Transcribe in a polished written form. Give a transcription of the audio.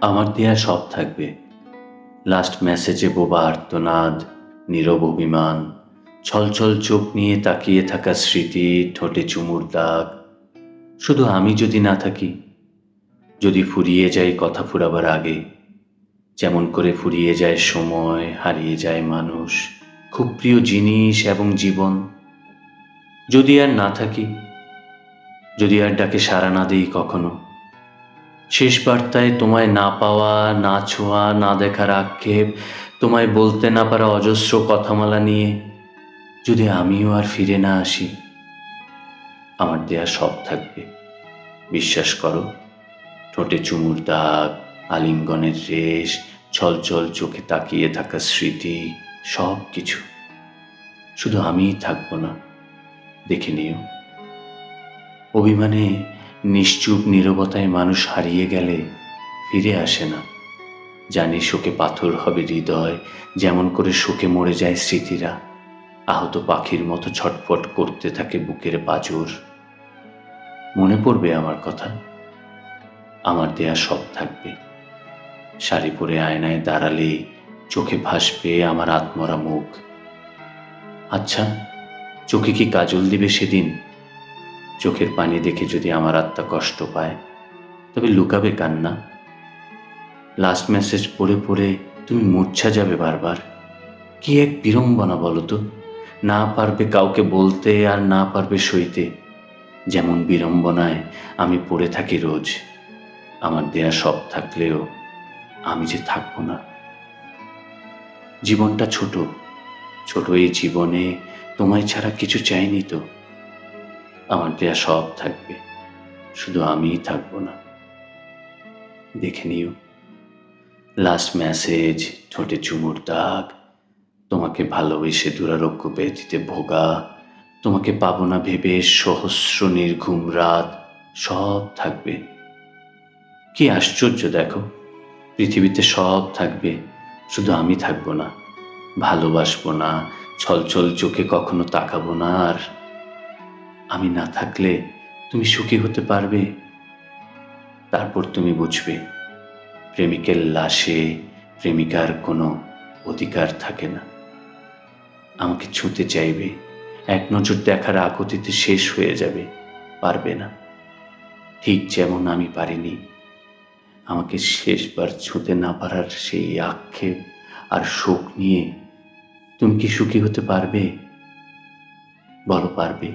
আমার দেয়া সব থাকবে। লাস্ট মেসেজে বোবা আর্তনাদ, নীরব অভিমান, ছলছল চোখ নিয়ে তাকিয়ে থাকা স্মৃতি, ঠোঁটে চুমুর দাগ। শুধু আমি যদি না থাকি, যদি ফুরিয়ে যাই কথা ফুরাবার আগে, যেমন করে ফুরিয়ে যায় সময়, হারিয়ে যায় মানুষ, খুব প্রিয় জিনিস এবং জীবন। যদি আর না থাকি, যদি আর ডাকে সাড়া না দিই কখনো, শেষ বার্তায় তোমায় না পাওয়া, না ছোঁয়া, না দেখার আক্ষেপ, তোমায় বলতে না পারা অজস্র কথামালা নিয়ে যদি আমিও আর ফিরে না আসি, আমার দেয়া সব থাকবে। বিশ্বাস করো, ঠোঁটে চুমুর দাগ, আলিঙ্গনের রেশ, ছলছল চোখে তাকিয়ে থাকা স্মৃতি, সব কিছু। শুধু আমিই থাকবো না, দেখে নিও। অভিমানে নিশ্চুপ নীরবতায় মানুষ হারিয়ে গেলে ফিরে আসে না। জানি শোকে পাথর হবে হৃদয়, যেমন করে শোকে মরে যায় স্মৃতিরা। আহত পাখির মতো ছটফট করতে থাকে বুকের পাঁজর। মনে পড়বে আমার কথা, আমার দেয়া সব থাকবে। শাড়ি পরে আয়নায় দাঁড়ালেই চোখে ভাসবে আমার আত্মরা মুখ। আচ্ছা, চোখে কি কাজল দিবে সেদিন? চোখের পানি দেখে যদি আমার আত্মা কষ্ট পায়, তবে লুকাবে কান্না। লাস্ট মেসেজ পড়ে পড়ে তুমি মূর্ছা যাবে বারবার। কি এক বিড়ম্বনা বলো তো, না পারবে কাউকে বলতে আর না পারবে সইতে। যেমন বিড়ম্বনায় আমি পড়ে থাকি রোজ। আমার দেয়া সব থাকলেও আমি যে থাকবো না। জীবনটা ছোট, ছোট এই জীবনে তোমায় ছাড়া কিছু চাইনি তো। আমার দেয়া সব থাকবে, শুধু আমিই থাকবো না। দেখে নিও, লাস্ট মেসেজ, ঠোঁটে চুমুর দাগ, তোমাকে ভালোবেসে দুরারোগ্য ব্যাধিতে ভোগা, তোমাকে পাবো না ভেবে সহস্র নির্ঘুম রাত, সব থাকবে। কি আশ্চর্য দেখো, পৃথিবীতে সব থাকবে, শুধু আমি থাকবো না। ভালোবাসবো না, ছলছল চোখে কখনো তাকাবো না। আর আমি না থাকলে তুমি সুখী হতে পারবে? তারপর তুমি বুঝবে, প্রেমিকের লাশে প্রেমিকার কোনো অধিকার থাকে না। আমাকে ছুঁতে চাইবে, এক নজর দেখার আকুতিতে শেষ হয়ে যাবে, পারবে না। ঠিক যেমন আমি পারিনি। আমাকে শেষবার ছুঁতে না পারার সেই আক্ষেপ আর শোক নিয়ে তুমি কি সুখী হতে পারবে? বলো, পারবে?